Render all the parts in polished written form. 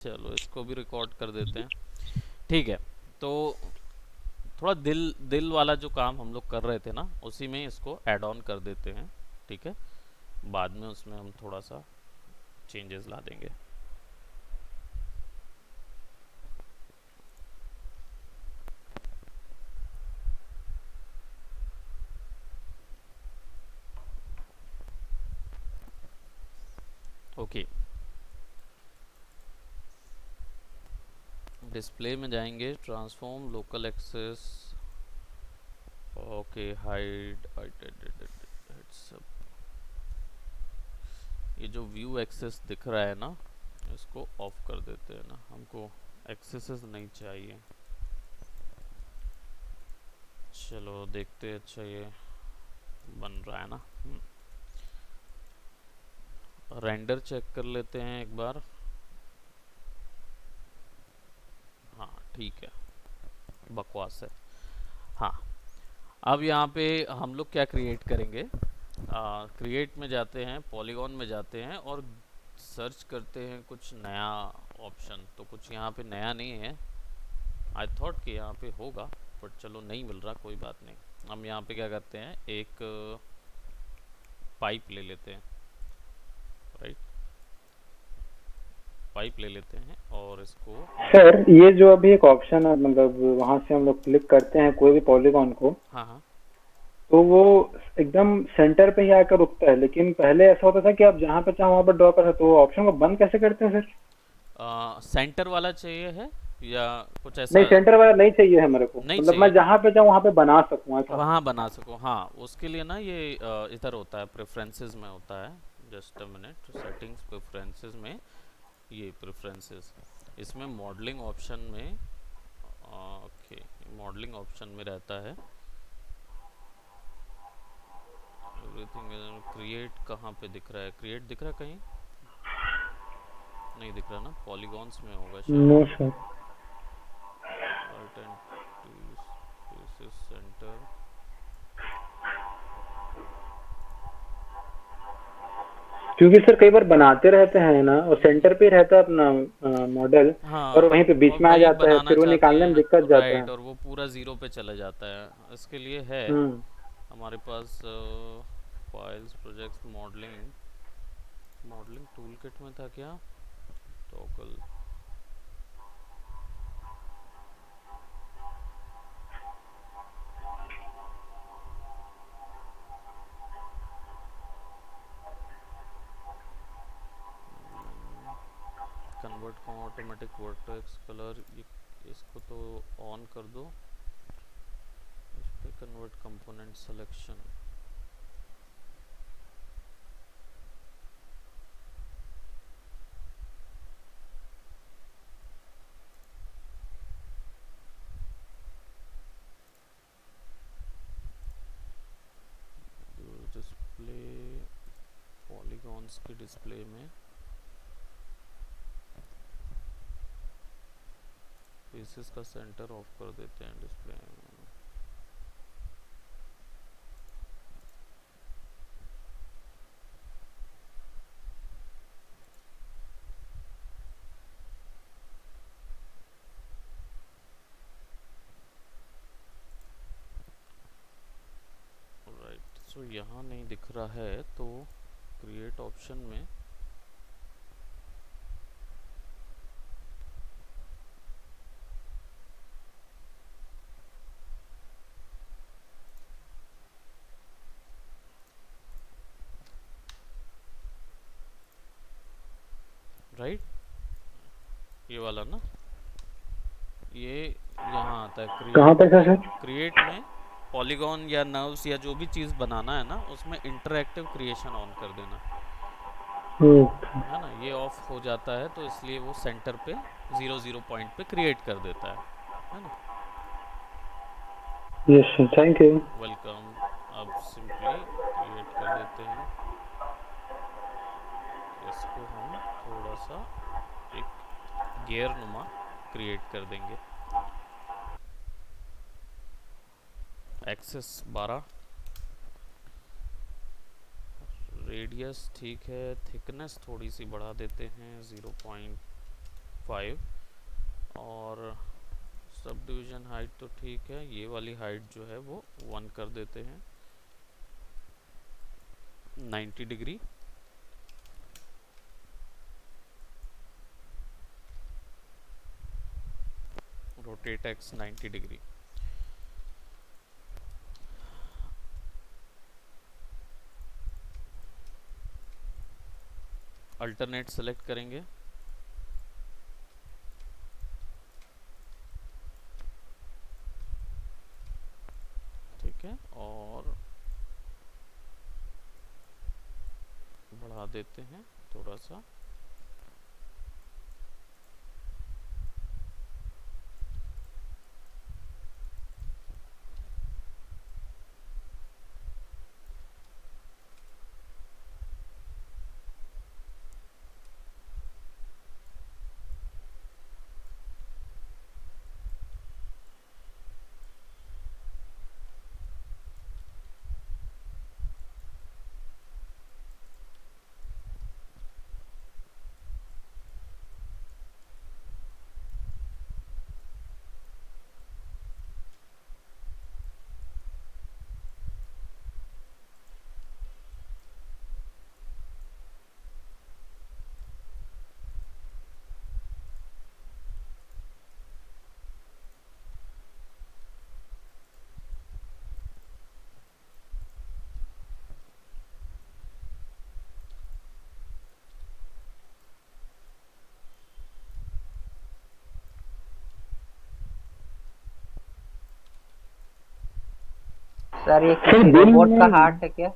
चलो इसको भी रिकॉर्ड कर देते हैं। ठीक है, तो थोड़ा दिल दिल वाला जो काम हम लोग कर रहे थे ना, उसी में इसको ऐड ऑन कर देते हैं। ठीक है, बाद में उसमें हम थोड़ा सा चेंजेस ला देंगे। ओके, डिस्प्ले में जाएंगे, transform local access. Okay, hide heads up. ये जो व्यू एक्सेस दिख रहा है ना, इसको ऑफ कर देते हैं ना, हमको एक्सेसेस नहीं चाहिए। चलो देखते हैं, अच्छा ये बन रहा है ना। रेंडर चेक कर लेते हैं एक बार। हाँ ठीक है, बकवास है। हाँ, अब यहाँ पे हम लोग क्या क्रिएट करेंगे, क्रिएट में जाते हैं, पॉलीगॉन में जाते हैं और सर्च करते हैं कुछ नया ऑप्शन। तो कुछ यहाँ पे नया नहीं है, आई थॉट कि यहाँ पे होगा, बट चलो नहीं मिल रहा, कोई बात नहीं। हम यहाँ पे क्या करते हैं, एक पाइप ले लेते हैं, राइट। पाइप ले लेते हैं और इसको सर ये जो अभी एक ऑप्शन है, मतलब वहां से हम लोग क्लिक करते हैं कोई भी पॉलीगॉन को, हाँ हाँ, तो वो एकदम सेंटर पे ही आकर रुकता है, लेकिन पहले ऐसा होता था कि आप जहाँ पे चाहो वहां पर ड्रॉ कर सकते हो। तो ऑप्शन को बंद कैसे करते हैं सर? सेंटर वाला चाहिए है या कुछ नहीं, ऐसा? सेंटर वाला नहीं चाहिए है मेरे को, नहीं मतलब मैं चाहिए, जहाँ पे चाहूँ वहां पे बना सकूँ ऐसा। वहाँ बना सको। हाँ, उसके लिए ना ये इधर होता है, प्रेफरेंसेस में होता है। Just a minute, settings preferences में, ये प्रेफरेंसेस, इसमें मॉडलिंग ऑप्शन में, ओके, मॉडलिंग ऑप्शन में रहता है एवरीथिंग। क्रिएट कहाँ पे दिख रहा है, क्रिएट दिख रहा है कहीं? नहीं दिख रहा ना, पॉलीगॉन्स में होगा शायद। No sir. Art and spaces centre. क्योंकि सर कई बार बनाते रहते हैं ना, और सेंटर पे ही रहता है अपना मॉडल, और हाँ, वहीं पे और बीच में आ वही जाता है, बनाना फिर वो चाहते निकालने में दिक्कत हैं, जाता राइट, है। और वो पूरा ज़ीरो पे चला जाता है। इसके लिए है हम्म। हमारे पास files, projects, modelling. Modelling tool kit में था क्या, टॉगल। कन्वर्ट को ऑटोमेटिक वर्टेक्स कलर, ये इसको तो ऑन कर दो। इस पे convert component selection. Display, polygons की डिस्प्ले में फेसेस का सेंटर ऑफ कर देते हैं डिस्प्ले में। राइट, सो यहाँ नहीं दिख रहा है, तो क्रिएट ऑप्शन में, राइट, ये वाला ना, ये यहाँ आता है कहाँ क्रिएट पे था में। सर? क्रिएट में पॉलीगॉन या नर्व्स या जो भी चीज़ बनाना है ना, उसमें इंटरैक्टिव क्रिएशन ऑन कर देना हम्म। है ना। ये ऑफ हो जाता है, तो इसलिए वो सेंटर पे 0 0 पॉइंट पे क्रिएट कर देता है ना। Yes sir, thank you. Welcome. अब सिंपली क्रिएट कर देते हैं, इसको हम थोड़ा सा एक गियर नुमा क्रिएट कर देंगे। एक्सेस 12, रेडियस ठीक है, थिकनेस थोड़ी सी बढ़ा देते हैं 0 पॉइंट 5। और सब डिवीज़न हाइट तो ठीक है, ये वाली हाइट जो है वो 1 कर देते हैं, 90 degree. Rotate x 90 degree. Alternate select करेंगे, ठीक है, और बढ़ा देते हैं थोड़ा सा। सर ये सर किसी दिल रोबोट का में, हार्ट है क्या?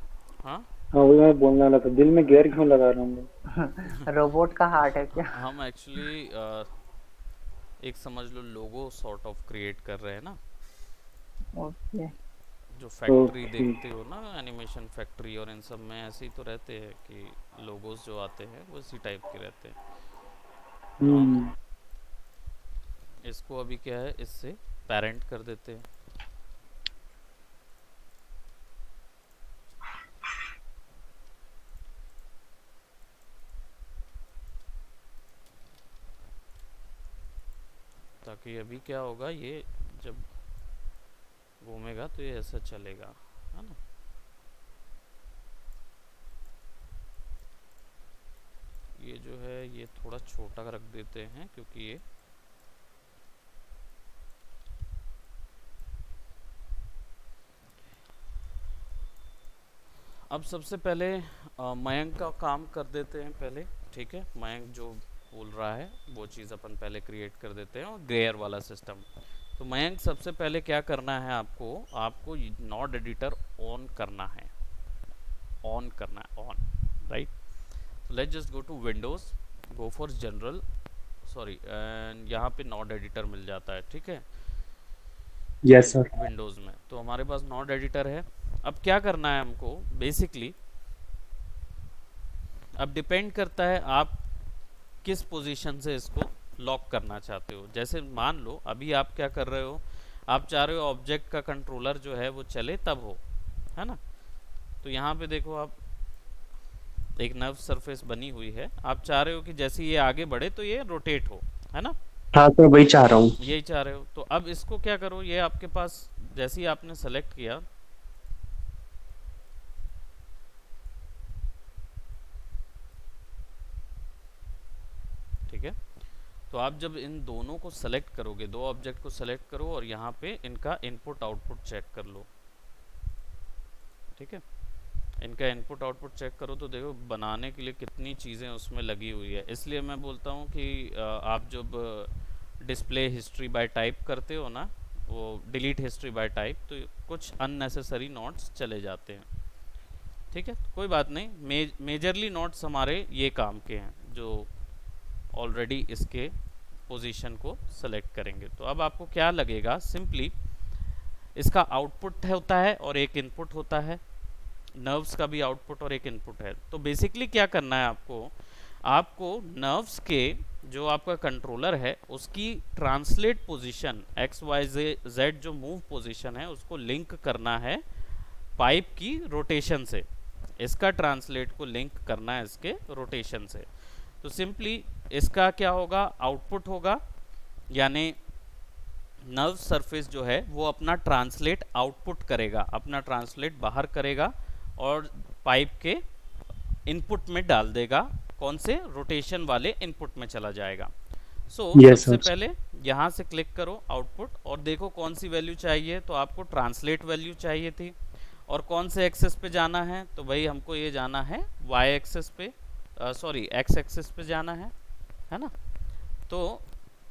हाँ, हाँ वही मैं बोलने वाला था, दिल में गेयर क्यों लगा रहा हूँ मैं? रोबोट का हार्ट है क्या? हम एक्चुअली एक समझ लो लोगो सॉर्ट ऑफ क्रिएट कर रहे हैं ना। ओके। जो फैक्ट्री ओके। देखते हो ना, एनिमेशन फैक्ट्री और इन सब में ऐसे ही तो रहते हैं कि लोगोस जो आते हैं वो इसी टाइप के रहते हैं। तो हम हम्म। इसको अभी क्या है, इससे पेरेंट कर देते हैं। ताकि अभी क्या होगा, ये जब घूमेगा तो ये ऐसा चलेगा, है ना। ये जो है ये थोड़ा छोटा रख देते हैं क्योंकि ये अब सबसे पहले मयंक का काम कर देते हैं पहले, ठीक है। मयंक जो बोल रहा है वो चीज़ अपन पहले क्रिएट कर देते हैं, और ग्रेयर वाला सिस्टम। तो मयंक सबसे पहले क्या करना है आपको, आपको नॉड एडिटर ऑन करना है, ऑन करना है, on, right. Let's just go to Windows, go for general, sorry, and यहाँ पे नॉड एडिटर मिल जाता है, ठीक है। Yes sir. विंडोज़ में तो हमारे पास नॉड एडिटर है। अब क्या करना है हमको बेसिकली, अब डिपेंड करता है आप किस पोजीशन से इसको लॉक करना चाहते हो। जैसे मान लो अभी आप क्या कर रहे हो, आप चाह रहे हो ऑब्जेक्ट का कंट्रोलर जो है वो चले तब हो, है ना। तो यहाँ पे देखो आप, एक नर्व सरफेस बनी हुई है, आप चाह रहे हो कि जैसे ये आगे बढ़े तो ये रोटेट हो, है ना। हाँ सर वही चाह रहा हूँ। यही चाह रहे हो, तो अब इसको क्या करो, ये आपके पास जैसे ही आपने सेलेक्ट किया, ठीक है। तो आप जब इन दोनों को सेलेक्ट करोगे, दो ऑब्जेक्ट को सेलेक्ट करो और यहाँ पे इनका इनपुट आउटपुट चेक कर लो, ठीक है। इनका इनपुट आउटपुट चेक करो तो देखो बनाने के लिए कितनी चीज़ें उसमें लगी हुई है। इसलिए मैं बोलता हूँ कि आप जब डिस्प्ले हिस्ट्री बाय टाइप करते हो ना, वो डिलीट हिस्ट्री बाय टाइप, तो कुछ अननेसेसरी नोट्स चले जाते हैं, ठीक है। कोई बात नहीं, मेजरली नोट्स हमारे ये काम के हैं जो ऑलरेडी इसके पोजीशन को सेलेक्ट करेंगे। तो अब आपको क्या लगेगा, सिंपली इसका आउटपुट होता है और एक इनपुट होता है, नर्व्स का भी आउटपुट और एक इनपुट है। तो बेसिकली क्या करना है आपको, आपको नर्व्स के जो आपका कंट्रोलर है उसकी translate position X Y Z जो मूव पोजीशन है उसको लिंक करना है पाइप की रोटेशन से, इसका ट्रांसलेट को लिंक करना है इसके रोटेशन से। तो सिंपली इसका क्या होगा, आउटपुट होगा, यानी नर्व सरफेस जो है वो अपना ट्रांसलेट आउटपुट करेगा, अपना ट्रांसलेट बाहर करेगा और पाइप के इनपुट में डाल देगा, कौन से, रोटेशन वाले इनपुट में चला जाएगा। यस सबसे सर। पहले यहाँ से क्लिक करो आउटपुट और देखो कौन सी वैल्यू चाहिए, तो आपको ट्रांसलेट वैल्यू चाहिए थी। और कौन से एक्सेस पे जाना है, तो भाई हमको ये जाना है वाई एक्सेस पे, सॉरी एक्स एक्सेस पे जाना है ना। तो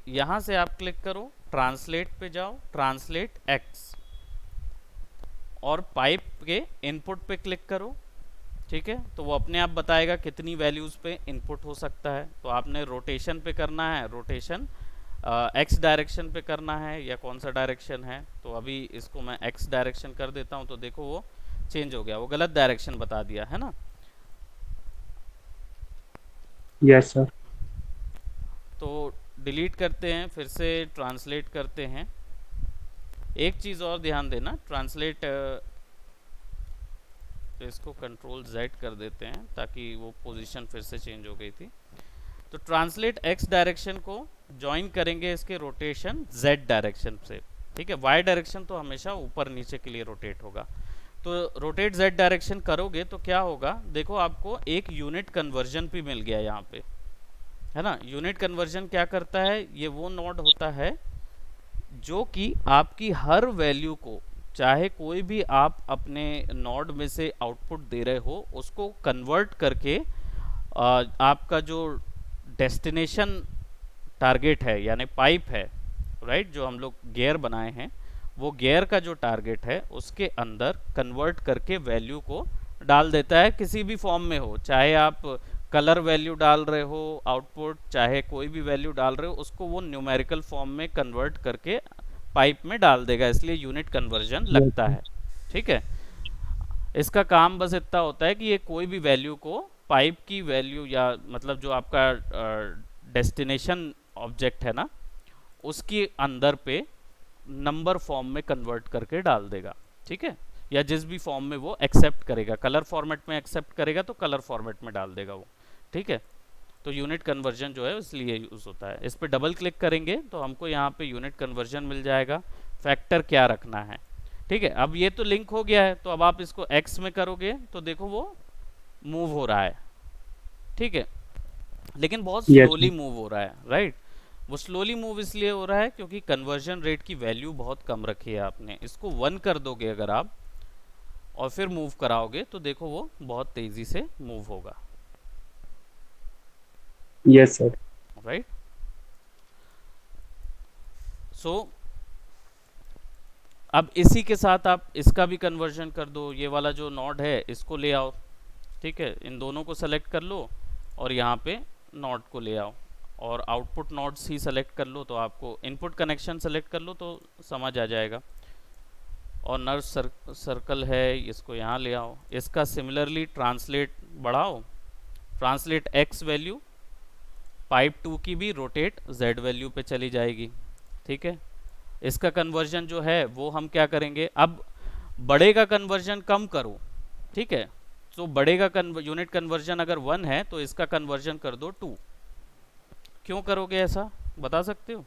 यहाँ से आप क्लिक करो, ट्रांसलेट पे जाओ, ट्रांसलेट एक्स, और पाइप के इनपुट पे क्लिक करो। ठीक है, तो वो अपने आप बताएगा कितनी वैल्यूज़ पे इनपुट हो सकता है। तो आपने रोटेशन पे करना है, रोटेशन एक्स डायरेक्शन पे करना है या कौन सा डायरेक्शन है, तो अभी इसको मैं एक्स डायरेक्शन कर देता हूँ। तो देखो वो चेंज हो गया, वो गलत डायरेक्शन बता दिया है ना। Yes sir. तो डिलीट करते हैं, फिर से ट्रांसलेट करते हैं। एक चीज़ और ध्यान देना, ट्रांसलेट इसको कंट्रोल Z कर देते हैं ताकि वो पोजीशन फिर से चेंज हो गई थी। तो ट्रांसलेट एक्स डायरेक्शन को ज्वाइन करेंगे इसके रोटेशन Z डायरेक्शन से। ठीक है, Y डायरेक्शन तो हमेशा ऊपर नीचे के लिए रोटेट होगा। तो रोटेट Z डायरेक्शन करोगे तो क्या होगा, देखो आपको एक यूनिट कन्वर्जन भी मिल गया यहाँ पे, है ना। यूनिट कन्वर्जन क्या करता है, ये वो नोड होता है जो कि आपकी हर वैल्यू को, चाहे कोई भी आप अपने नोड में से आउटपुट दे रहे हो, उसको कन्वर्ट करके आपका जो डेस्टिनेशन टारगेट है यानी पाइप है, राइट, जो हम लोग गियर बनाए हैं, वो गियर का जो टारगेट है उसके अंदर कन्वर्ट करके वैल्यू को डाल देता है, किसी भी फॉर्म में हो, चाहे आप कलर वैल्यू डाल रहे हो आउटपुट, चाहे कोई भी वैल्यू डाल रहे हो, उसको वो न्यूमेरिकल फॉर्म में कन्वर्ट करके पाइप में डाल देगा, इसलिए यूनिट कन्वर्जन लगता है। ठीक है, इसका काम बस इतना होता है कि ये कोई भी वैल्यू को पाइप की वैल्यू, या मतलब जो आपका डेस्टिनेशन ऑब्जेक्ट है ना, उसके अंदर पे नंबर फॉर्म में कन्वर्ट करके डाल देगा। ठीक है, या जिस भी फॉर्म में वो एक्सेप्ट करेगा, कलर फॉर्मेट में एक्सेप्ट करेगा तो कलर फॉर्मेट में डाल देगा वो। ठीक है, तो यूनिट कन्वर्जन जो है इसलिए यूज़ होता है। इस पर डबल क्लिक करेंगे तो हमको यहाँ पे यूनिट कन्वर्जन मिल जाएगा, फैक्टर क्या रखना है। ठीक है, अब ये तो लिंक हो गया है, तो अब आप इसको एक्स में करोगे तो देखो वो मूव हो रहा है। ठीक है, लेकिन बहुत Yes, स्लोली मूव हो रहा है, राइट। वो स्लोली मूव इसलिए हो रहा है क्योंकि कन्वर्जन रेट की वैल्यू बहुत कम रखी है आपने। इसको 1 कर दोगे अगर आप और फिर मूव कराओगे तो देखो वो बहुत तेज़ी से मूव होगा, यस सर। राइट। सो अब इसी के साथ आप इसका भी कन्वर्जन कर दो, ये वाला जो नोड है इसको ले आओ। ठीक है, इन दोनों को सेलेक्ट कर लो और यहाँ पे नोड को ले आओ, और आउटपुट नोड्स ही सेलेक्ट कर लो, तो आपको इनपुट कनेक्शन सेलेक्ट कर लो तो समझ आ जाएगा। और नर्व सर्कल है, इसको यहाँ ले आओ, इसका सिमिलरली ट्रांसलेट बढ़ाओ, ट्रांसलेट एक्स वैल्यू, पाइप 2 की भी रोटेट Z वैल्यू पे चली जाएगी। ठीक है, इसका कन्वर्जन जो है वो हम क्या करेंगे, अब बड़े का कन्वर्जन कम करो। ठीक है, तो बड़े का यूनिट कन्वर्जन अगर 1 है तो इसका कन्वर्जन कर दो 2। क्यों करोगे ऐसा, बता सकते हो?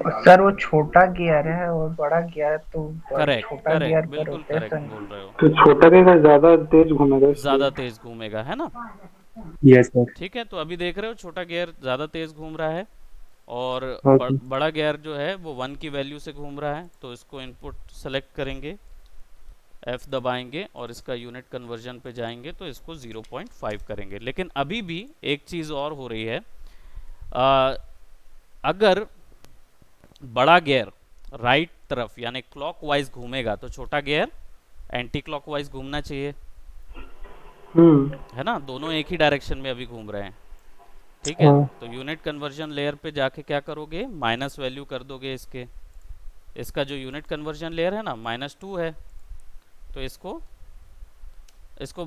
सर वो छोटा गियर है और बड़ा गियर, तो करेक्ट छोटा गियर करेक्ट, पर बिल्कुल करेक्ट रोटेशन। बोल रहे हो, तो छोटा का ज्यादा तेज घूमेगा इसलिए। ज़्यादा तेज घूमेगा, है ना। Yes sir. ठीक है, तो अभी देख रहे हो छोटा गियर ज़्यादा तेज घूम रहा है, और ओके। बड़ा गियर जो है वो 1 की वैल्यू से घूम रहा है। तो इसको इनपुट सेलेक्ट करेंगे, F दबाएंगे और इसका यूनिट कन्वर्जन पे जाएंगे तो इसको 0.5 करेंगे। लेकिन अभी भी एक चीज़ और हो रही है, अगर बड़ा गियर राइट तरफ यानी क्लॉकवाइज घूमेगा तो छोटा गियर एंटी क्लॉकवाइज घूमना चाहिए, है ना। दोनों एक ही डायरेक्शन में अभी घूम रहे हैं। ठीक है, हाँ। तो यूनिट कन्वर्जन लेयर पे जाके क्या करोगे, माइनस वैल्यू कर दोगे इसके, इसका जो यूनिट कन्वर्जन लेयर है ना -2 है, तो इसको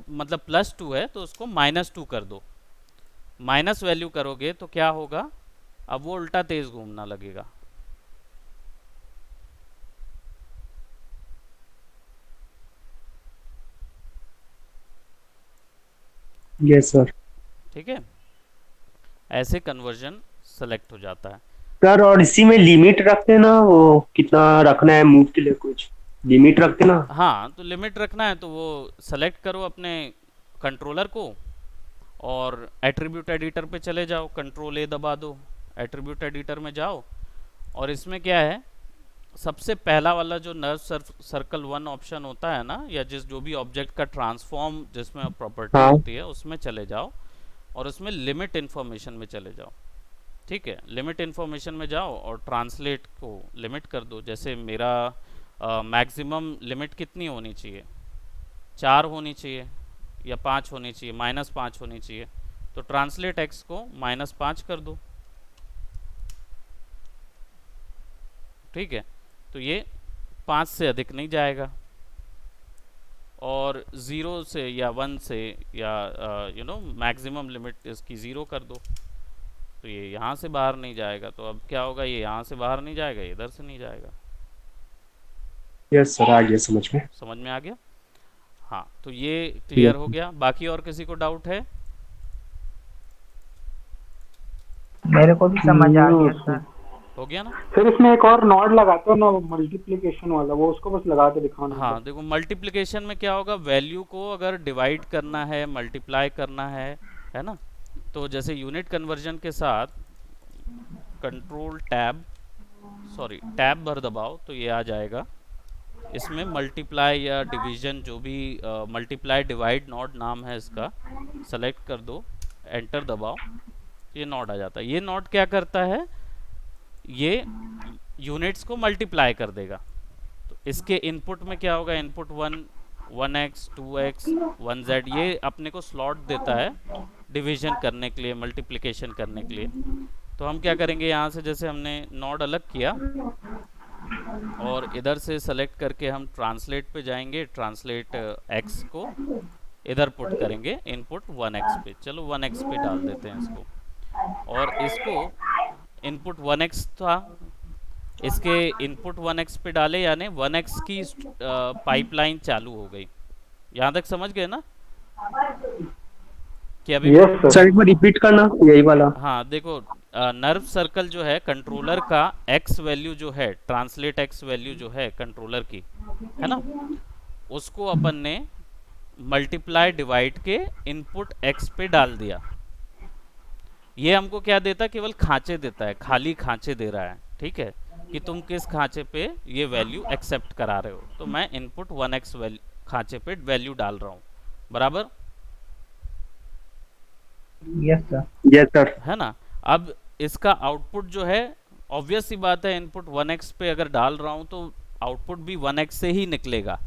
मतलब +2 है तो उसको -2 कर दो। माइनस वैल्यू करोगे तो क्या होगा, अब वो उल्टा तेज घूमना लगेगा। Yes sir. ठीक है, ऐसे कन्वर्जन सेलेक्ट हो जाता है। सर और इसी में लिमिट रखते ना, वो कितना रखना है मूव के लिए, कुछ लिमिट रखते ना? हाँ, तो लिमिट रखना है तो वो सेलेक्ट करो अपने कंट्रोलर को और एट्रीब्यूट एडिटर पे चले जाओ, कंट्रोल ए दबा दो, एट्रीब्यूट एडिटर में जाओ और इसमें क्या है, सबसे पहला वाला जो नर्व सर्कल वन ऑप्शन होता है ना, या जो भी ऑब्जेक्ट का ट्रांसफॉर्म जिसमें प्रॉपर्टी हाँ होती है उसमें चले जाओ और उसमें लिमिट इन्फॉर्मेशन में चले जाओ। ठीक है, लिमिट इन्फॉर्मेशन में जाओ और ट्रांसलेट को लिमिट कर दो। जैसे मेरा मैक्सिमम लिमिट कितनी होनी चाहिए, 4 होनी चाहिए या 5 होनी चाहिए, -5 होनी चाहिए, तो ट्रांसलेट एक्स को -5 कर दो। ठीक है, तो ये 5 से अधिक नहीं जाएगा और 0 से या 1 से या मैक्सिमम लिमिट इसकी 0 कर दो, तो ये यहाँ से बाहर नहीं जाएगा। तो अब क्या होगा, ये यहाँ से बाहर नहीं जाएगा, इधर से नहीं जाएगा। यस सर, आ गया समझ में। समझ में आ गया? हाँ, तो ये क्लियर हो गया। बाकी और किसी को डाउट है? मेरे को भी समझ आ गया सर। हो गया ना? फिर इसमें एक और नॉड लगाते हो ना, मल्टीप्लिकेशन वाला, वो उसको बस लगा के दिखाओ ना। हाँ, देखो मल्टीप्लिकेशन में क्या होगा, वैल्यू को अगर डिवाइड करना है, मल्टीप्लाई करना है ना, तो जैसे यूनिट कन्वर्जन के साथ कंट्रोल टैब भर दबाओ तो ये आ जाएगा। इसमें मल्टीप्लाई या डिवीजन जो भी मल्टीप्लाई डिवाइड नॉट नाम है इसका, सेलेक्ट कर दो, एंटर दबाओ, ये नॉट आ जाता है। ये नॉट क्या करता है, ये यूनिट्स को मल्टीप्लाई कर देगा। तो इसके इनपुट में क्या होगा, इनपुट 1x 2x 1z, ये अपने को स्लॉट देता है डिवीजन करने के लिए, मल्टीप्लिकेशन करने के लिए। तो हम क्या करेंगे, यहाँ से जैसे हमने नॉड अलग किया और इधर से सेलेक्ट करके हम ट्रांसलेट पे जाएंगे, ट्रांसलेट x को इधर पुट करेंगे इनपुट 1x पे। चलो 1x पे डाल देते हैं इसको, और इसको इनपुट 1x था, इसके इनपुट 1x पे डाले, यानी 1x की पाइपलाइन चालू हो गई। यहाँ तक समझ गए ना कि अभी? Yes sir. सर एक बार रिपीट करना यही वाला। हाँ, देखो नर्व सर्कल जो है कंट्रोलर का, x वैल्यू जो है, ट्रांसलेट x वैल्यू जो है कंट्रोलर की, है ना, उसको अपन ने मल्टीप्लाई डिवाइड के इनपुट x पे डाल दिया। ये हमको क्या देता, केवल खांचे देता है, खाली खांचे दे रहा है। ठीक है, कि तुम किस खांचे पे ये वैल्यू एक्सेप्ट करा रहे हो। तो मैं इनपुट 1x खांचे पे वैल्यू डाल रहा हूँ, बराबर? Yes sir. Yes sir. है ना। अब इसका आउटपुट जो है, ऑब्वियस सी बात है, इनपुट 1x पे अगर डाल रहा हूँ तो आउटपुट भी 1x से ही निकलेगा,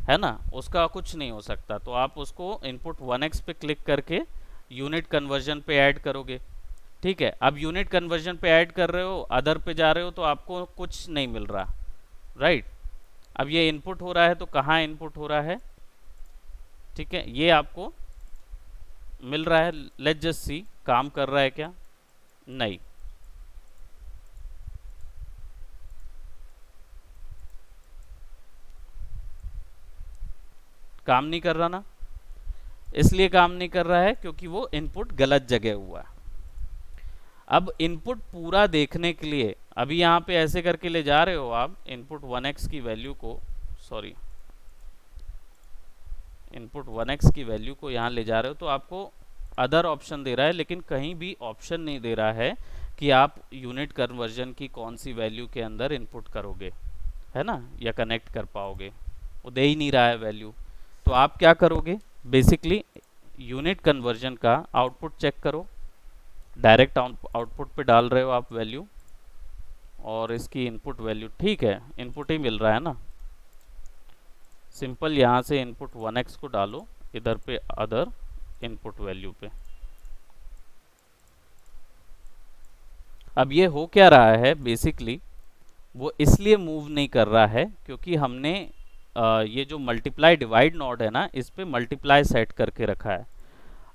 है ना, उसका कुछ नहीं हो सकता। तो आप उसको इनपुट 1x पे क्लिक करके यूनिट कन्वर्जन पे ऐड करोगे। ठीक है, अब यूनिट कन्वर्जन पे ऐड कर रहे हो, अदर पे जा रहे हो तो आपको कुछ नहीं मिल रहा, राइट। अब ये इनपुट हो रहा है तो कहाँ इनपुट हो रहा है, ठीक है, ये आपको मिल रहा है। लेट्स जस्ट सी, काम कर रहा है क्या? नहीं। काम नहीं कर रहा ना, इसलिए काम नहीं कर रहा है क्योंकि वो इनपुट गलत जगह हुआ है। अब इनपुट पूरा देखने के लिए अभी यहाँ पे ऐसे करके ले जा रहे हो आप इनपुट 1x की वैल्यू को, सॉरी, इनपुट 1x की वैल्यू को यहाँ ले जा रहे हो तो आपको अदर ऑप्शन दे रहा है, लेकिन कहीं भी ऑप्शन नहीं दे रहा है कि आप यूनिट कन्वर्जन की कौन सी वैल्यू के अंदर इनपुट करोगे, है ना, या कनेक्ट कर पाओगे, वो दे ही नहीं रहा है वैल्यू। तो आप क्या करोगे, बेसिकली यूनिट कन्वर्जन का आउटपुट चेक करो, डायरेक्ट आउटपुट पे डाल रहे हो आप वैल्यू, और इसकी इनपुट वैल्यू, ठीक है, इनपुट ही मिल रहा है ना, सिंपल यहाँ से इनपुट 1x को डालो इधर पे अदर इनपुट वैल्यू पे। अब ये हो क्या रहा है, बेसिकली वो इसलिए मूव नहीं कर रहा है क्योंकि हमने ये जो मल्टीप्लाई डिवाइड नॉड है ना, इस पे मल्टीप्लाई सेट करके रखा है।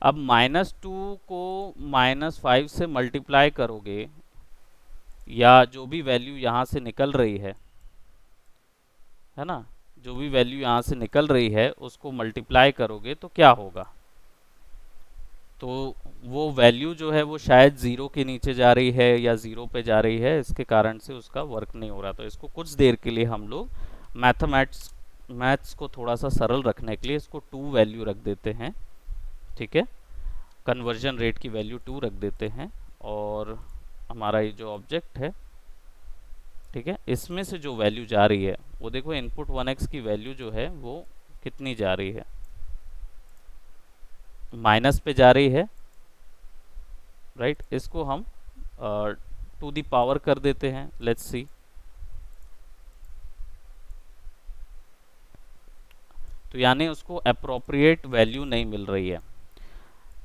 अब -2 को -5 से मल्टीप्लाई करोगे, या जो भी वैल्यू यहाँ से निकल रही है ना, जो भी वैल्यू यहाँ से निकल रही है उसको मल्टीप्लाई करोगे तो क्या होगा, तो वो वैल्यू जो है वो शायद ज़ीरो के नीचे जा रही है या ज़ीरो पे जा रही है, इसके कारण से उसका वर्क नहीं हो रहा। तो इसको कुछ देर के लिए हम लोग मैथ्स को थोड़ा सा सरल रखने के लिए इसको 2 वैल्यू रख देते हैं। ठीक है, कन्वर्जन रेट की वैल्यू 2 रख देते हैं। और हमारा ये जो ऑब्जेक्ट है, ठीक है, इसमें से जो वैल्यू जा रही है वो देखो, इनपुट 1x की वैल्यू जो है वो कितनी जा रही है, माइनस पे जा रही है, राइट। इसको हम टू दी पावर कर देते हैं, लेट्स सी। तो यानी उसको अप्रोप्रिएट वैल्यू नहीं मिल रही है।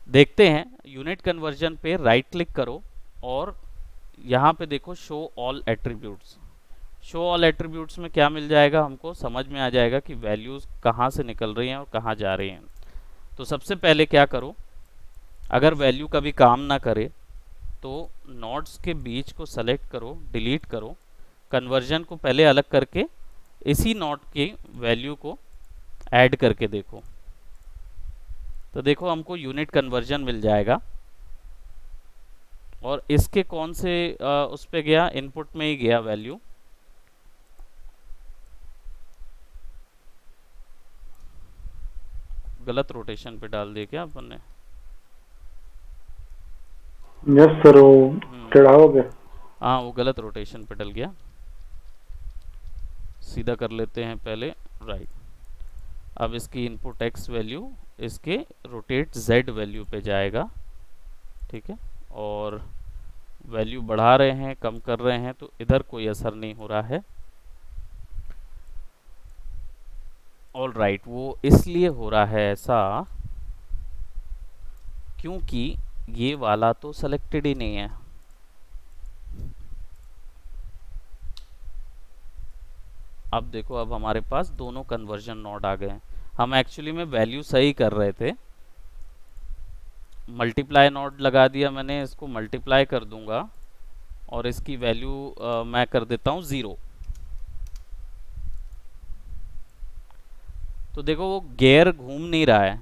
देखते हैं, यूनिट कन्वर्जन पे राइट क्लिक करो और यहाँ पे देखो show all attributes. Show all attributes में क्या मिल जाएगा, हमको समझ में आ जाएगा कि वैल्यूज़ कहाँ से निकल रही हैं और कहाँ जा रही हैं। तो सबसे पहले क्या करो, अगर वैल्यू कभी काम ना करे तो नोड्स के बीच को सेलेक्ट करो, डिलीट करो, कन्वर्जन को पहले अलग करके इसी नोड की वैल्यू को ऐड करके देखो। तो देखो हमको यूनिट कन्वर्जन मिल जाएगा। और इसके कौन से उस पे गया, इनपुट में ही गया वैल्यू। गलत रोटेशन पे डाल दिया क्या अपन ने? यस सर, वो टेढ़ा हो गया। हाँ, वो गलत रोटेशन पे डल गया। सीधा कर लेते हैं पहले, राइट। अब इसकी इनपुट x वैल्यू इसके रोटेट z वैल्यू पे जाएगा। ठीक है, और वैल्यू बढ़ा रहे हैं, कम कर रहे हैं, तो इधर कोई असर नहीं हो रहा है। ऑल राइट, वो इसलिए हो रहा है ऐसा क्योंकि ये वाला तो सेलेक्टेड ही नहीं है। अब देखो, अब हमारे पास दोनों कन्वर्जन नोड आ गए हैं। हम एक्चुअली में वैल्यू सही कर रहे थे, मल्टीप्लाई नोड लगा दिया मैंने, इसको मल्टीप्लाई कर दूंगा और इसकी वैल्यू मैं कर देता हूँ 0। तो देखो वो गियर घूम नहीं रहा है,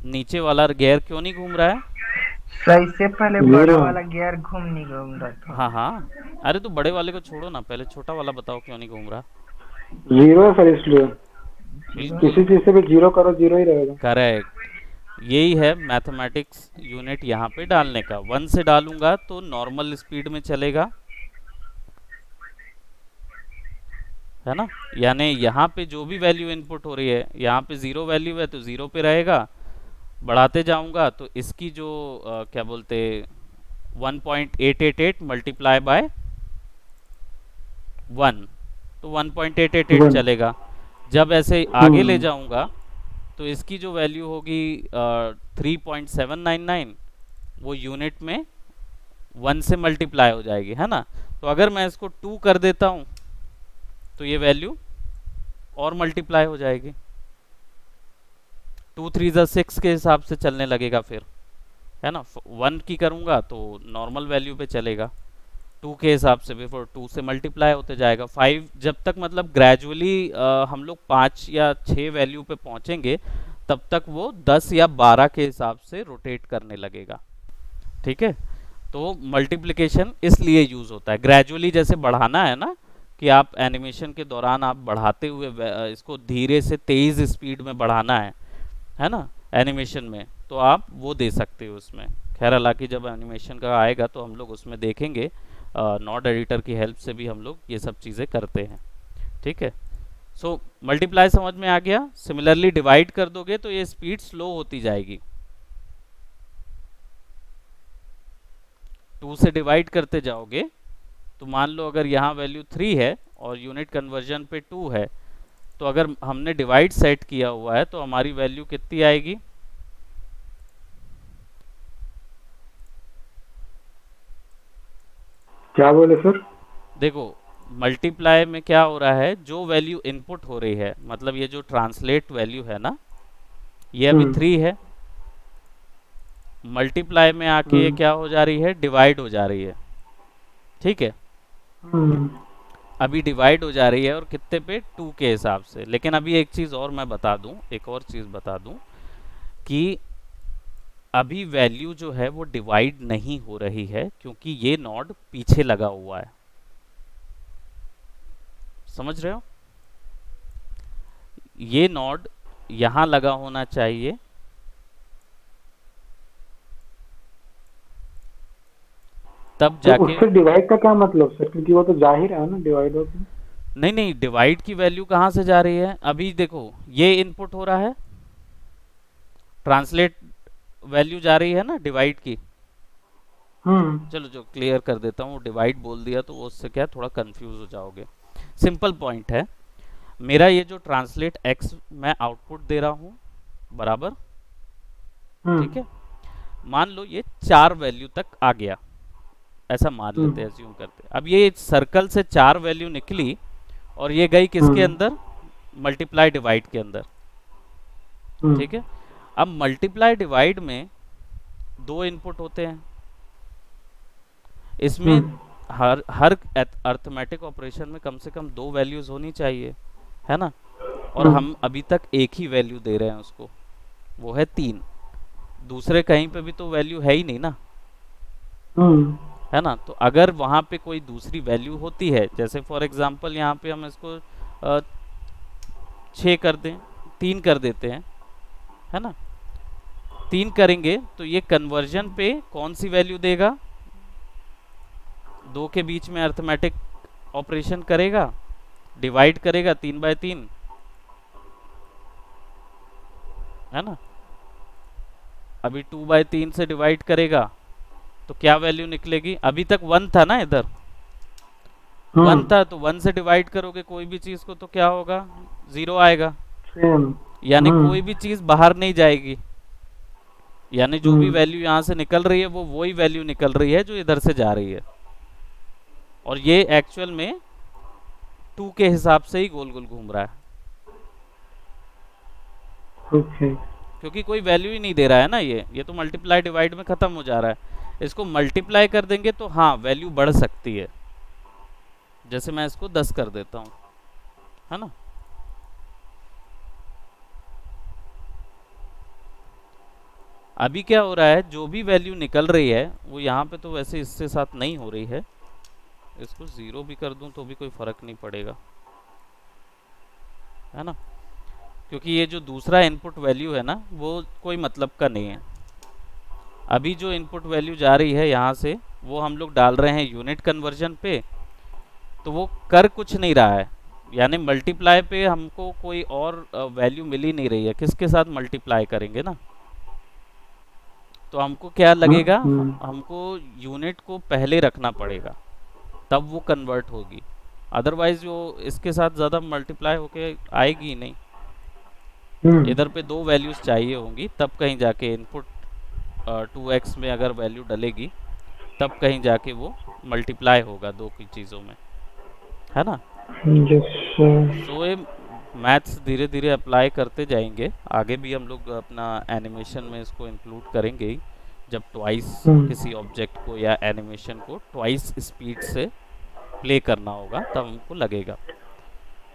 नीचे वाला गियर क्यों नहीं घूम रहा है? सही से पहले बड़ा वाला गियर घूम रहा था। हाँ हाँ, अरे तो बड़े वाले को छोड़ो ना, पहले छोटा वाला बताओ क्यों नहीं घूम रहा। 0 है सर, इसलिए किसी चीज से भी 0 करो 0 ही रहेगा। करेक्ट, यही है मैथमेटिक्स यूनिट यहाँ पे डालने का। 1 से डालूंगा तो नॉर्मल स्पीड में चलेगा, है ना। यानी यहाँ पे जो भी वैल्यू इनपुट हो रही है, यहाँ पे 0 वैल्यू है तो 0 पे रहेगा। बढ़ाते जाऊंगा तो इसकी जो क्या बोलते 1.888 मल्टीप्लाई बाय 1, तो 1.888 चलेगा। जब ऐसे आगे ले जाऊंगा तो इसकी जो वैल्यू होगी 3.799, वो यूनिट में 1 से मल्टीप्लाई हो जाएगी, है ना। तो अगर मैं इसको 2 कर देता हूँ तो ये वैल्यू और मल्टीप्लाई हो जाएगी। 2 3 6 के हिसाब से चलने लगेगा फिर, है ना। 1 की करूँगा तो नॉर्मल वैल्यू पे चलेगा, 2 के हिसाब से भी फिर 2 से मल्टीप्लाई होते जाएगा। 5 जब तक मतलब ग्रेजुअली हम लोग 5 या 6 वैल्यू पे पहुँचेंगे तब तक वो 10 या 12 के हिसाब से रोटेट करने लगेगा। ठीक है, तो मल्टीप्लिकेशन इसलिए यूज़ होता है। ग्रेजुअली जैसे बढ़ाना है ना, कि आप एनिमेशन के दौरान आप बढ़ाते हुए इसको धीरे से तेज़ स्पीड में बढ़ाना है ना एनिमेशन में, तो आप वो दे सकते हो उसमें। खैर, हालांकि जब एनिमेशन का आएगा तो हम लोग उसमें देखेंगे, नोड एडिटर की हेल्प से भी हम लोग ये सब चीज़ें करते हैं। ठीक है, सो मल्टीप्लाई समझ में आ गया। सिमिलरली डिवाइड कर दोगे तो ये स्पीड स्लो होती जाएगी। 2 से डिवाइड करते जाओगे तो मान लो अगर यहाँ वैल्यू 3 है और यूनिट कन्वर्जन पे 2 है, तो अगर हमने डिवाइड सेट किया हुआ है तो हमारी वैल्यू कितनी आएगी? क्या बोले सर? देखो, मल्टीप्लाई में क्या हो रहा है, जो वैल्यू इनपुट हो रही है, मतलब ये जो ट्रांसलेट वैल्यू है ना, ये अभी 3 है। मल्टीप्लाई में आके ये क्या हो जा रही है, डिवाइड हो जा रही है। ठीक है, अभी डिवाइड हो जा रही है और कितने पे, 2 के हिसाब से। लेकिन अभी एक चीज़ और मैं बता दूं, एक और चीज़ बता दूं कि अभी वैल्यू जो है वो डिवाइड नहीं हो रही है क्योंकि ये नॉड पीछे लगा हुआ है। समझ रहे हो? ये नॉड यहां लगा होना चाहिए, तब तो जाके। उससे डिवाइड का क्या मतलब सर, क्योंकि वो तो जा ही रहा है ना डिवाइड होकर। नहीं नहीं, डिवाइड की वैल्यू कहाँ से जा रही है? अभी देखो ये इनपुट हो रहा है, ट्रांसलेट वैल्यू जा रही है ना डिवाइड की। चलो जो क्लियर कर देता हूँ, डिवाइड बोल दिया तो वो उससे क्या थोड़ा कंफ्यूज हो जाओगे। सिंपल पॉइंट है, मेरा ये जो ट्रांसलेट एक्स मैं आउटपुट दे रहा हूँ बराबर, ठीक है। मान लो ये 4 वैल्यू तक आ गया, ऐसा मान लेते हैं, एज्यूम करते हैं। अब ये सर्कल से 4 वैल्यू निकली और ये गई किसके अंदर? मल्टीप्लाई डिवाइड के अंदर, ठीक है। अब मल्टीप्लाई डिवाइड में 2 इनपुट होते हैं, इसमें हर अर्थमेटिक ऑपरेशन में कम से कम 2 वैल्यूज होनी चाहिए, है ना। और हम अभी तक एक ही वैल्यू दे रहे हैं उसको, वो है 3। दूसरे कहीं पे भी तो वैल्यू है ही नहीं ना, है ना। तो अगर वहां पे कोई दूसरी वैल्यू होती है, जैसे फॉर एग्जांपल यहाँ पे हम इसको 6 कर दें, 3 कर देते हैं, है ना। 3 करेंगे तो ये कन्वर्जन पे कौन सी वैल्यू देगा? 2 के बीच में अर्थमेटिक ऑपरेशन करेगा, डिवाइड करेगा 3/3, है ना। अभी 2/3 से डिवाइड करेगा तो क्या वैल्यू निकलेगी? अभी तक 1 था ना, इधर 1 था, तो 1 से डिवाइड करोगे कोई भी चीज को तो क्या होगा? 0 आएगा, यानी कोई भी चीज बाहर नहीं जाएगी, यानी जो भी वैल्यू यहाँ से निकल रही है वो वही वैल्यू निकल रही है जो इधर से जा रही है। और ये एक्चुअल में 2 के हिसाब से ही गोल गोल घूम रहा है, क्योंकि कोई वैल्यू ही नहीं दे रहा है ना। ये तो मल्टीप्लाई डिवाइड में खत्म हो जा रहा है। इसको मल्टीप्लाई कर देंगे तो हाँ वैल्यू बढ़ सकती है, जैसे मैं इसको 10 कर देता हूँ, है ना। अभी क्या हो रहा है, जो भी वैल्यू निकल रही है वो यहाँ पे तो वैसे इससे साथ नहीं हो रही है, इसको 0 भी कर दूं तो भी कोई फर्क नहीं पड़ेगा, है ना। क्योंकि ये जो दूसरा इनपुट वैल्यू है ना वो कोई मतलब का नहीं है। अभी जो इनपुट वैल्यू जा रही है यहाँ से वो हम लोग डाल रहे हैं यूनिट कन्वर्जन पे, तो वो कर कुछ नहीं रहा है, यानी मल्टीप्लाई पे हमको कोई और वैल्यू मिल ही नहीं रही है। किसके साथ मल्टीप्लाई करेंगे ना, तो हमको क्या लगेगा, हमको यूनिट को पहले रखना पड़ेगा तब वो कन्वर्ट होगी, अदरवाइज वो इसके साथ ज़्यादा मल्टीप्लाई होके आएगी ही नहीं। इधर पे 2 वैल्यूज चाहिए होंगी तब कहीं जाके इनपुट 2x में अगर वैल्यू डलेगी तब कहीं जाके वो मल्टीप्लाई होगा 2 की चीज़ों में, है ना। सो ये मैथ्स धीरे धीरे अप्लाई करते जाएंगे, आगे भी हम लोग अपना एनिमेशन में इसको इंक्लूड करेंगे ही। जब ट्वाइस किसी ऑब्जेक्ट को या एनिमेशन को ट्वाइस स्पीड से प्ले करना होगा तब हमको लगेगा,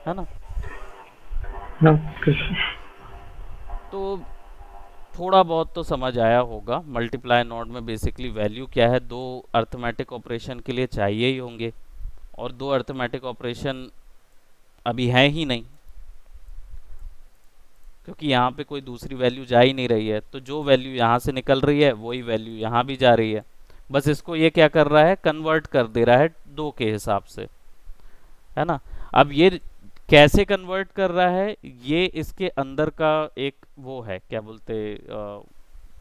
है ना। तो थोड़ा बहुत तो समझ आया होगा। मल्टीप्लाई नोड में बेसिकली वैल्यू क्या है, 2 अर्थमेटिक ऑपरेशन के लिए चाहिए ही होंगे, और 2 अर्थमेटिक ऑपरेशन अभी है ही नहीं, क्योंकि यहाँ पे कोई दूसरी वैल्यू जा ही नहीं रही है। तो जो वैल्यू यहाँ से निकल रही है वही वैल्यू यहाँ भी जा रही है, बस इसको ये क्या कर रहा है, कन्वर्ट कर दे रहा है 2 के हिसाब से, है ना। अब ये कैसे कन्वर्ट कर रहा है, ये इसके अंदर का एक वो है, क्या बोलते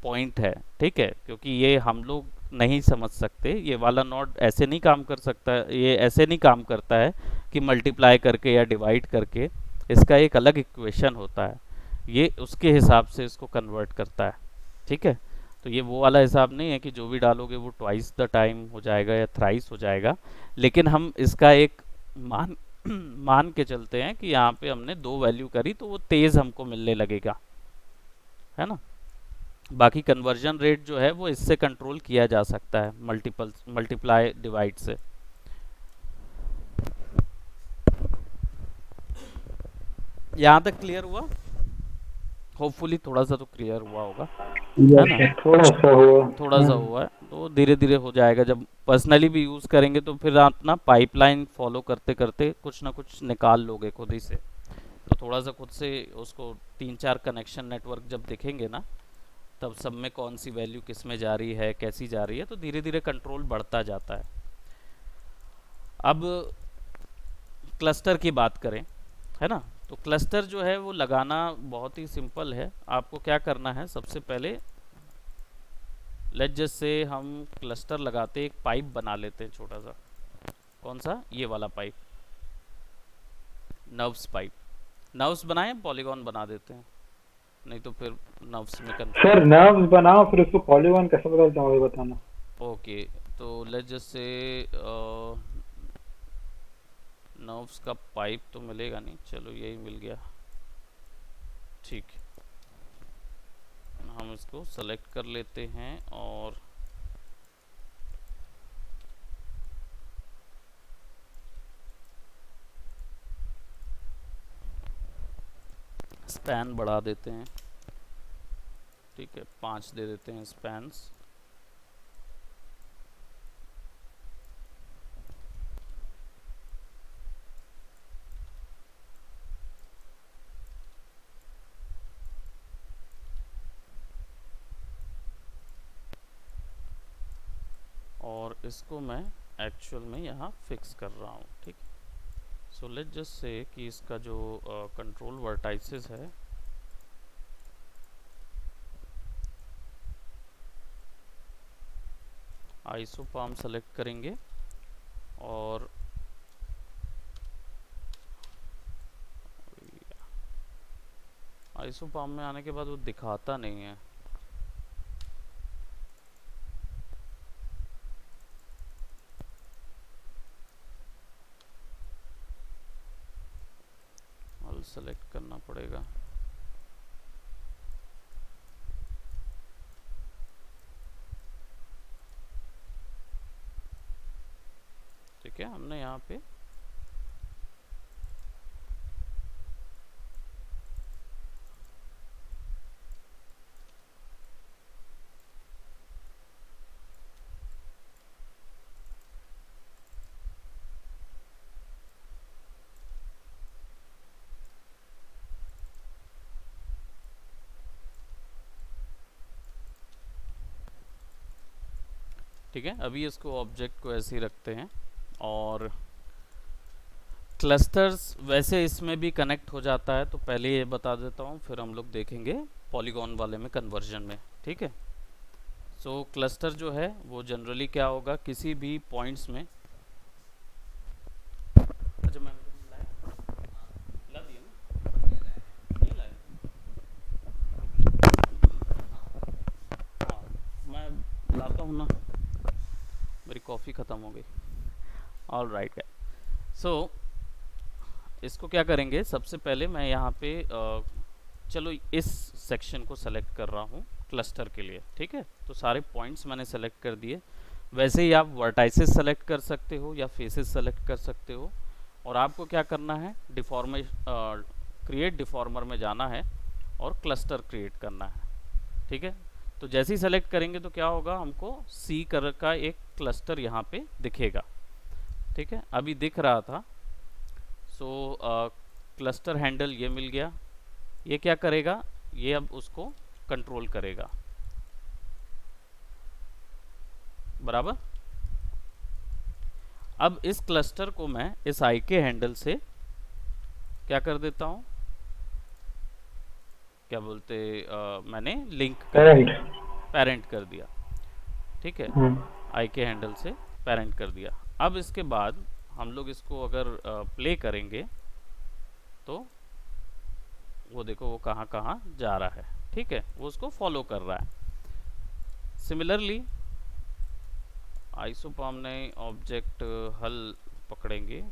पॉइंट है, ठीक है। क्योंकि ये हम लोग नहीं समझ सकते, ये वाला नोड ऐसे नहीं काम कर सकता, ये ऐसे नहीं काम करता है कि मल्टीप्लाई करके या डिवाइड करके, इसका एक अलग इक्वेशन होता है, ये उसके हिसाब से इसको कन्वर्ट करता है, ठीक है। तो ये वो वाला हिसाब नहीं है कि जो भी डालोगे वो ट्वाइस द टाइम हो जाएगा या थ्राइस हो जाएगा, लेकिन हम इसका एक मान के चलते हैं कि यहाँ पे हमने 2 वैल्यू करी तो वो तेज हमको मिलने लगेगा, है ना। बाकी कन्वर्जन रेट जो है वो इससे कंट्रोल किया जा सकता है, मल्टीप्लाई डिवाइड से। यहाँ तक क्लियर हुआ? होपफुली थोड़ा सा तो क्लियर हुआ होगा, है ना। यस थोड़ा सा हुआ। थोड़ा सा हुआ है तो धीरे धीरे हो जाएगा। जब पर्सनली भी यूज़ करेंगे तो फिर आप ना पाइपलाइन फॉलो करते करते कुछ ना कुछ निकाल लोगे खुद ही से। तो थोड़ा सा खुद से उसको 3-4 कनेक्शन नेटवर्क जब देखेंगे ना, तब सब में कौन सी वैल्यू किस में जा रही है, कैसी जा रही है, तो धीरे धीरे कंट्रोल बढ़ता जाता है। अब क्लस्टर की बात करें, है ना, तो क्लस्टर जो है वो लगाना बहुत ही सिंपल है। आपको क्या करना है, सबसे पहले लेट जस्ट से हम क्लस्टर लगाते एक पाइप बना लेते हैं छोटा सा। कौन सा? ये वाला पाइप, नर्व्स पाइप। नर्व्स बनाएं, पॉलीगॉन बना देते हैं, नहीं तो फिर नर्व्स में कंफ्यूज। सर नर्व्स बनाओ फिर उसको पॉलीगॉन कैसे बदलता हूँ ये बताना। ओके, तो लेट जस्ट से नर्व्स का पाइप तो मिलेगा नहीं, चलो यही मिल गया, ठीक। हम इसको सेलेक्ट कर लेते हैं और स्पैन बढ़ा देते हैं, ठीक है, 5 दे देते हैं स्पैन्स। और इसको मैं एक्चुअल में यहाँ फिक्स कर रहा हूँ, ठीक। सो लेट जस्ट से कि इसका जो कंट्रोल वर्टाइसेस है आइसोपाम सेलेक्ट करेंगे और आइसोपाम में आने के बाद वो दिखाता नहीं है। ऑल सेलेक्ट करना पड़ेगा। ठीक है, हमने यहाँ पे ठीक है, अभी इसको ऑब्जेक्ट को ऐसे ही रखते हैं। और क्लस्टर्स वैसे इसमें भी कनेक्ट हो जाता है, तो पहले ये बता देता हूँ, फिर हम लोग देखेंगे पॉलीगॉन वाले में कन्वर्जन में, ठीक है। सो क्लस्टर जो है वो जनरली क्या होगा, किसी भी पॉइंट्स में, अच्छा मैं ला दिया ना, नहीं लाया, हाँ मैं लाता हूँ ना, मेरी कॉफ़ी ख़त्म हो गई। ऑल राइट, सो इसको क्या करेंगे, सबसे पहले मैं यहाँ पे चलो इस सेक्शन को सेलेक्ट कर रहा हूँ क्लस्टर के लिए, ठीक है। तो सारे पॉइंट्स मैंने सेलेक्ट कर दिए। वैसे ही आप वर्टाइसेस सेलेक्ट कर सकते हो या फेसेस सेलेक्ट कर सकते हो। और आपको क्या करना है, क्रिएट डिफॉर्मर में जाना है और क्लस्टर क्रिएट करना है, ठीक है। तो जैसे ही सेलेक्ट करेंगे तो क्या होगा, हमको सी कलर का एक क्लस्टर यहाँ पे दिखेगा, ठीक है। अभी दिख रहा था। सो क्लस्टर हैंडल ये मिल गया। ये क्या करेगा, ये अब उसको कंट्रोल करेगा, बराबर। अब इस क्लस्टर को मैं इस आई के हैंडल से क्या कर देता हूँ, क्या बोलते मैंने लिंक पेरेंट कर दिया, ठीक है। आई के हैंडल से पेरेंट कर दिया। अब इसके बाद हम लोग इसको अगर प्ले करेंगे तो वो देखो वो कहाँ कहाँ जा रहा है, ठीक है, वो उसको फॉलो कर रहा है। सिमिलरली आइसोपाम ने ऑब्जेक्ट हल पकड़ेंगे,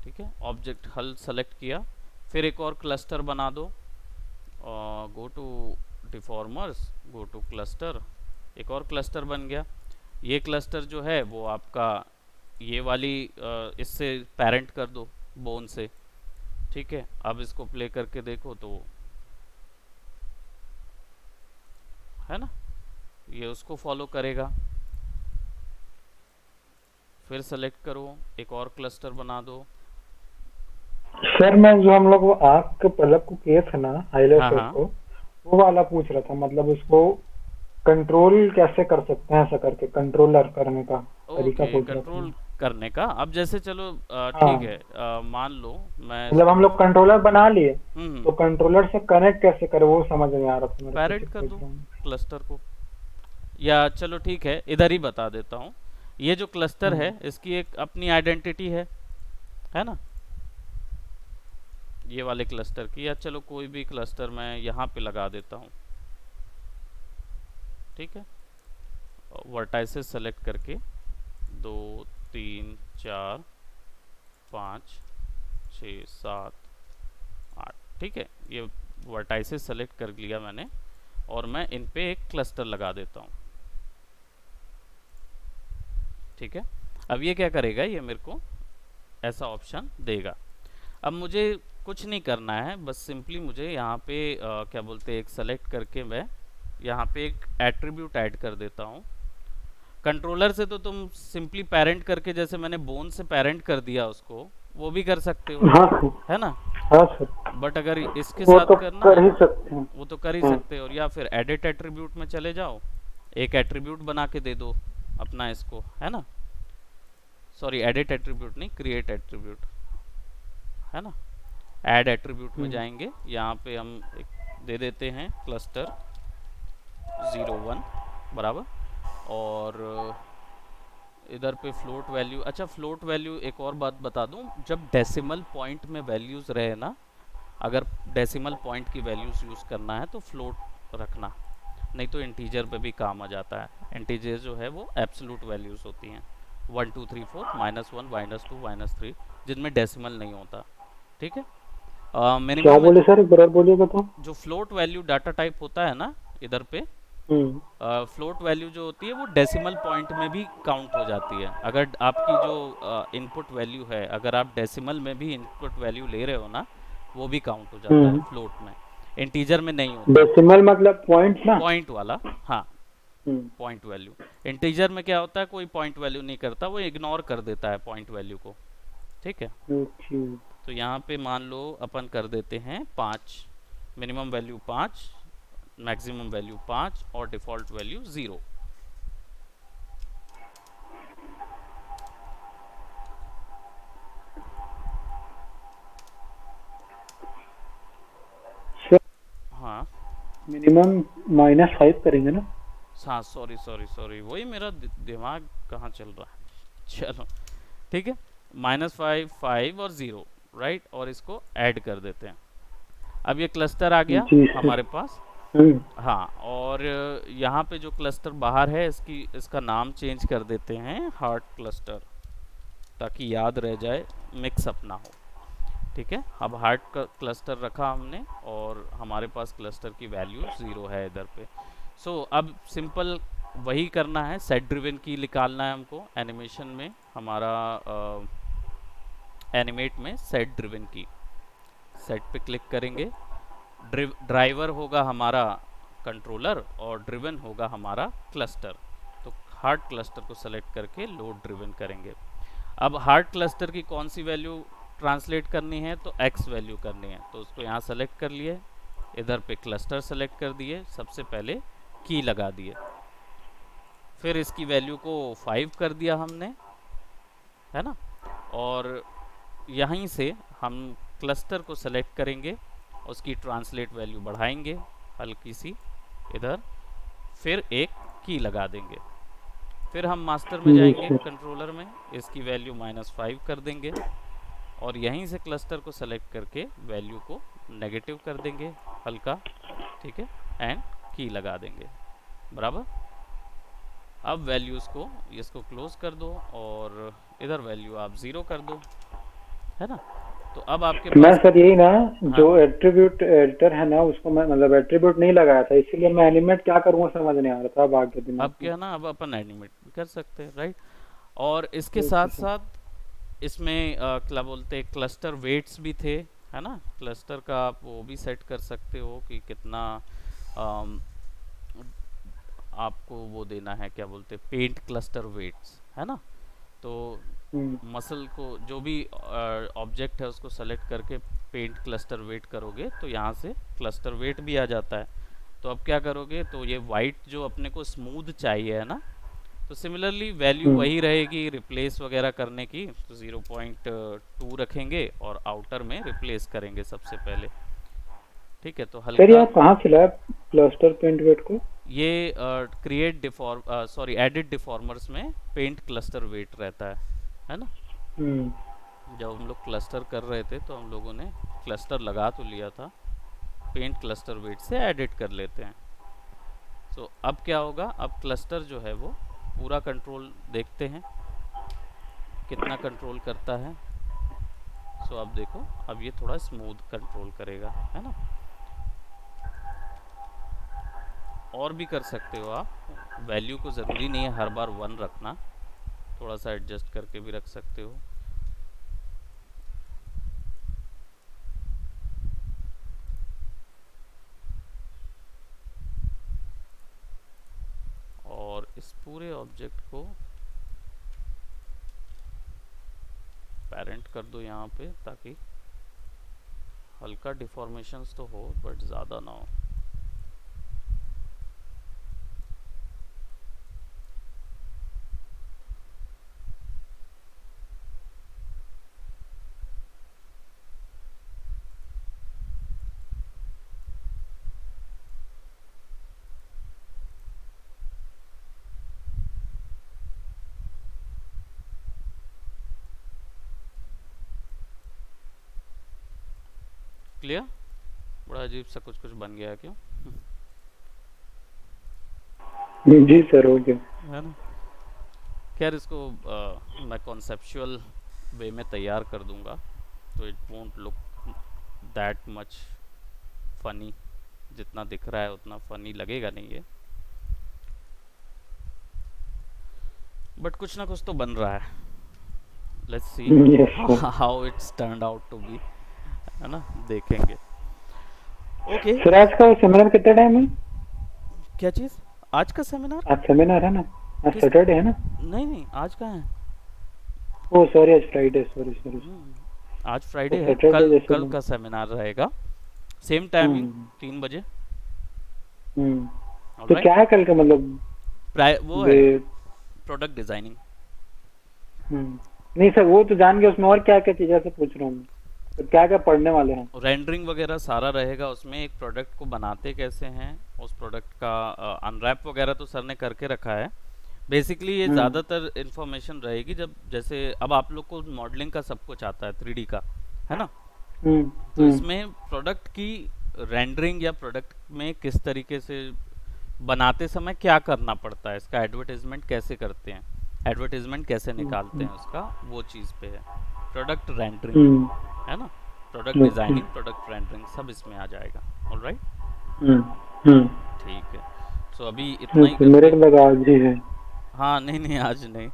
ठीक है, ऑब्जेक्ट हल सेलेक्ट किया, फिर एक और क्लस्टर बना दो, go to deformers, go to cluster, एक और क्लस्टर बन गया। ये क्लस्टर जो है वो आपका ये वाली इससे पेरेंट कर दो, बोन से, ठीक है, अब इसको प्ले करके देखो तो है ना, ये उसको फॉलो करेगा। फिर सेलेक्ट करो, एक और क्लस्टर बना दो। सर मैं जो हम लोग वो आँख के पलक को किए थे ना हाँ हाइलाइट हाँ को, वो वाला पूछ रहा था, मतलब उसको कंट्रोल कैसे कर सकते हैं, ऐसा करके कंट्रोलर करने का तरीका ओके, पूछ रहा था। कंट्रोल करने का। अब जैसे चलो ठीक हाँ, है, मान लो मैं मतलब हम इसको लोग कंट्रोलर बना लिए, हम्म तो कंट्रोलर से कनेक्ट कैसे करें वो समझ नहीं आ रहा था मेरे को, पैरेट तो कर पूछ दो रहा हूँ। क्लस्टर को, या चलो ठीक है इधर ही बता देता हूँ। ये जो क्लस्टर है हम्म, इसकी एक अपनी आइडेंटिटी है ना, ये वाले क्लस्टर की, या चलो कोई भी क्लस्टर मैं यहाँ पे लगा देता हूँ। ठीक है, वर्टाइसेस सेलेक्ट करके 2 3 4 5 6 7 8, ठीक है, ये वर्टाइसेस सेलेक्ट कर लिया मैंने, और मैं इन पे एक क्लस्टर लगा देता हूँ। ठीक है, अब ये क्या करेगा, ये मेरे को ऐसा ऑप्शन देगा। अब मुझे कुछ नहीं करना है, बस सिंपली मुझे यहाँ पे क्या बोलते हैं, एक सेलेक्ट करके मैं यहाँ पे एक एट्रीब्यूट ऐड कर देता हूँ। कंट्रोलर से तो तुम सिंपली पेरेंट करके, जैसे मैंने बोन से पेरेंट कर दिया उसको, वो भी कर सकते हो, हाँ सर, है ना। हाँ सर, बट अगर इसके वो साथ तो करना कर है ही सकते हैं। वो तो कर ही हाँ, सकते हो, या फिर एडिट एट्रीब्यूट में चले जाओ, एक एट्रीब्यूट बना के दे दो अपना इसको, है ना। सॉरी, एडिट एट्रीब्यूट नहीं, क्रिएट एट्रीब्यूट, है ना। ऐड एट्रीब्यूट में जाएंगे, यहाँ पे हम एक दे देते हैं क्लस्टर 01 बराबर, और इधर पे फ्लोट वैल्यू। अच्छा, फ्लोट वैल्यू एक और बात बता दूं, जब डेसिमल पॉइंट में वैल्यूज़ रहे ना, अगर डेसिमल पॉइंट की वैल्यूज़ यूज़ करना है तो फ्लोट रखना, नहीं तो इंटीजर पे भी काम आ जाता है। इंटीजर जो है वो एब्सोल्यूट वैल्यूज़ होती हैं, 1 2 3 4 -1 -2 -3, जिनमें डेसिमल नहीं होता। ठीक है, क्या मिनिमम में बोले सर, एक बार और बोलिएगा तो। जो फ्लोट वैल्यू डाटा टाइप होता है ना इधर पे, हम्म, फ्लोट वैल्यू जो होती है वो डेसिमल पॉइंट में भी काउंट हो जाती है। अगर आपकी जो इनपुट वैल्यू है, अगर आप डेसिमल में भी इनपुट वैल्यू ले रहे हो ना, वो भी काउंट हो जाता है हम्म, फ्लोट में, इंटीजर में नहीं होता। डेसिमल मतलब पॉइंट ना। पॉइंट वाला, हाँ, हम्म, पॉइंट वैल्यू। इंटीजर में क्या होता है, कोई पॉइंट वैल्यू नहीं करता, वो इग्नोर कर देता है पॉइंट वैल्यू को। ठीक है, ओके, तो यहाँ पे मान लो अपन कर देते हैं 5, मिनिमम वैल्यू 5, मैक्सिमम वैल्यू 5 और डिफ़ॉल्ट वैल्यू 0। सर हाँ मिनिमम -5 करेंगे ना। हाँ, सॉरी सॉरी सॉरी, वही मेरा दिमाग कहाँ चल रहा है। चलो ठीक है, -5 5 और 0, राइट, और इसको ऐड कर देते हैं। अब ये क्लस्टर आ गया जी सर। हमारे पास। हम्म, हाँ, और यहाँ पे जो क्लस्टर बाहर है, इसका नाम चेंज कर देते हैं हार्ट क्लस्टर, ताकि याद रह जाए, मिक्स अप ना हो। ठीक है, अब हार्ट का क्लस्टर रखा हमने, और हमारे पास क्लस्टर की वैल्यू 0 है इधर पे। अब सिंपल वही करना है, सेट ड्रिवन की निकालना है हमको एनिमेशन में, हमारा एनिमेट में सेट ड्रिवन की, सेट पे क्लिक करेंगे। ड्राइवर होगा हमारा कंट्रोलर, और ड्रिवन होगा हमारा क्लस्टर। तो हार्ट क्लस्टर को सेलेक्ट करके लोड ड्रिवन करेंगे। अब हार्ट क्लस्टर की कौन सी वैल्यू ट्रांसलेट करनी है, तो x वैल्यू करनी है, तो उसको यहाँ सेलेक्ट कर लिए, इधर पे क्लस्टर सेलेक्ट कर दिए, सबसे पहले की लगा दिए, फिर इसकी वैल्यू को 5 कर दिया हमने, है ना। और यहीं से हम क्लस्टर को सेलेक्ट करेंगे, उसकी ट्रांसलेट वैल्यू बढ़ाएंगे हल्की सी इधर, फिर एक की लगा देंगे, फिर हम मास्टर में जाएंगे कंट्रोलर में, इसकी वैल्यू -5 कर देंगे, और यहीं से क्लस्टर को सेलेक्ट करके वैल्यू को नेगेटिव कर देंगे हल्का। ठीक है, एंड की लगा देंगे, बराबर। अब वैल्यूज़ को, इसको क्लोज कर दो, और इधर वैल्यू आप 0 कर दो, है ना। तो अब आपके मैं पास सर यही ना, जो हाँ, एट्रीब्यूट एडिटर है ना, उसको मैं मतलब एट्रीब्यूट नहीं लगाया था, इसीलिए मैं एनिमेट क्या करूँगा समझ नहीं आ रहा था, अब आगे दिमाग अब में। क्या ना, अब अपन एनिमेट भी कर सकते हैं, राइट। और इसके ओके साथ सर। साथ इसमें क्या बोलते हैं, क्लस्टर वेट्स भी थे, है ना। क्लस्टर का आप वो भी सेट कर सकते हो कि कितना अम, आपको वो देना है, क्या बोलते हैं, पेंट क्लस्टर वेट्स, है ना। तो मसल को जो भी ऑब्जेक्ट है उसको सेलेक्ट करके पेंट क्लस्टर वेट करोगे तो यहाँ से क्लस्टर वेट भी आ जाता है। तो अब क्या करोगे, तो ये वाइट जो अपने को स्मूथ चाहिए है ना, तो सिमिलरली वैल्यू वही रहेगी रिप्लेस वगैरह करने की, तो 0.2 रखेंगे और आउटर में रिप्लेस करेंगे सबसे पहले। ठीक है, तो सर ये हल्का आप कहाँ से लाए क्लस्टर पेंट वेट को? ये क्रिएट डिफॉर्म सॉरी एडिट डिफॉर्मर्स में पेंट क्लस्टर वेट रहता है ना। जब हम लोग क्लस्टर कर रहे थे तो हम लोगों ने क्लस्टर लगा तो लिया था, पेंट क्लस्टर वेट से एडिट कर लेते हैं। सो अब क्या होगा, अब क्लस्टर जो है वो पूरा कंट्रोल देखते हैं कितना कंट्रोल करता है। सो अब देखो, अब ये थोड़ा स्मूथ कंट्रोल करेगा, है ना। और भी कर सकते हो आप, वैल्यू को ज़रूरी नहीं है हर बार 1 रखना, थोड़ा सा एडजस्ट करके भी रख सकते हो। और इस पूरे ऑब्जेक्ट को पेरेंट कर दो यहाँ पे, ताकि हल्का डिफॉर्मेशंस तो हो बट ज़्यादा ना हो। क्लियर? बड़ा अजीब सा कुछ कुछ बन गया क्यों? जी सर हो गया। है ना। खैर इसको मैं कॉन्सेप्चुअल वे में तैयार कर दूंगा, तो it won't look that much funny. जितना दिख रहा है उतना फनी लगेगा नहीं ये, बट कुछ ना कुछ तो बन रहा है। Let's see Yes, sir. How it's turned out to be, है ना, देखेंगे। ओके, सर आज का सेमिनार कितने टाइम है? क्या चीज़? आज का सेमिनार? आज सेमिनार है ना? आज किस- सैटरडे है ना? नहीं नहीं, आज का है। ओ सॉरी आज फ्राइडे, सॉरी सॉरी। आज फ्राइडे तो है, Saturday कल जैसे कल में- का सेमिनार रहेगा, सेम टाइमिंग हम्म। 3 बजे। तो ऑलराइट, क्या है कल का मतलब? वो है वे- प्रोडक्ट डिजाइनिंग। नहीं सर वो तो जान गए, उसमें और क्या क्या चीजें से पूछ रहा हूँ, तो क्या क्या पढ़ने वाले हैं? रेंडरिंग वगैरह सारा रहेगा उसमें, एक प्रोडक्ट को बनाते कैसे हैं, उस प्रोडक्ट का अनरैप वगैरह तो सर ने करके रखा है। बेसिकली ये ज़्यादातर इन्फॉर्मेशन रहेगी, जब जैसे अब आप लोग को मॉडलिंग का सब कुछ आता है 3D का, है ना। तो इसमें प्रोडक्ट की रेंडरिंग या प्रोडक्ट में किस तरीके से बनाते समय क्या करना पड़ता है, इसका एडवर्टाइजमेंट कैसे करते हैं, एडवर्टाइजमेंट कैसे निकालते हैं उसका, वो चीज़ पे है प्रोडक्ट रेंडरिंग, है ना। प्रोडक्ट डिजाइनिंग, प्रोडक्ट रेंडरिंग सब इसमें आ जाएगा। ऑलराइट, ठीक है। सो अभी इतना ही मेरे करते को लगा आज ही है। हाँ नहीं नहीं, आज नहीं,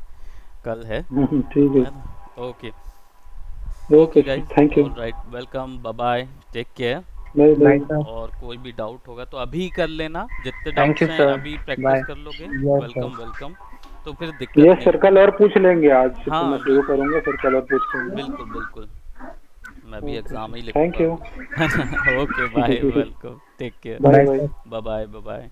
कल है ठीक है। ना। Okay okay okay guys, thank you. Alright, welcome, bye bye, take care. Bye bye bye. Sir. और कोई भी डाउट होगा तो अभी कर लेना, जितने Thank you, डाउट्स हैं sir. अभी Bye. प्रैक्टिस कर लोगे। Yes, welcome sir. वेलकम, तो फिर दिक्कत ये नहीं सर होगी। कल और पूछ लेंगे, आज से तो हाँ, मैं शुरू करूंगा, फिर कल और पूछ लेंगे। बिल्कुल बिल्कुल, मैं भी एग्जाम ही थैंक लिखूंगा यू। अभी। Okay bye, welcome, take care, bye Bye, bye. sir. Bye bye bye bye.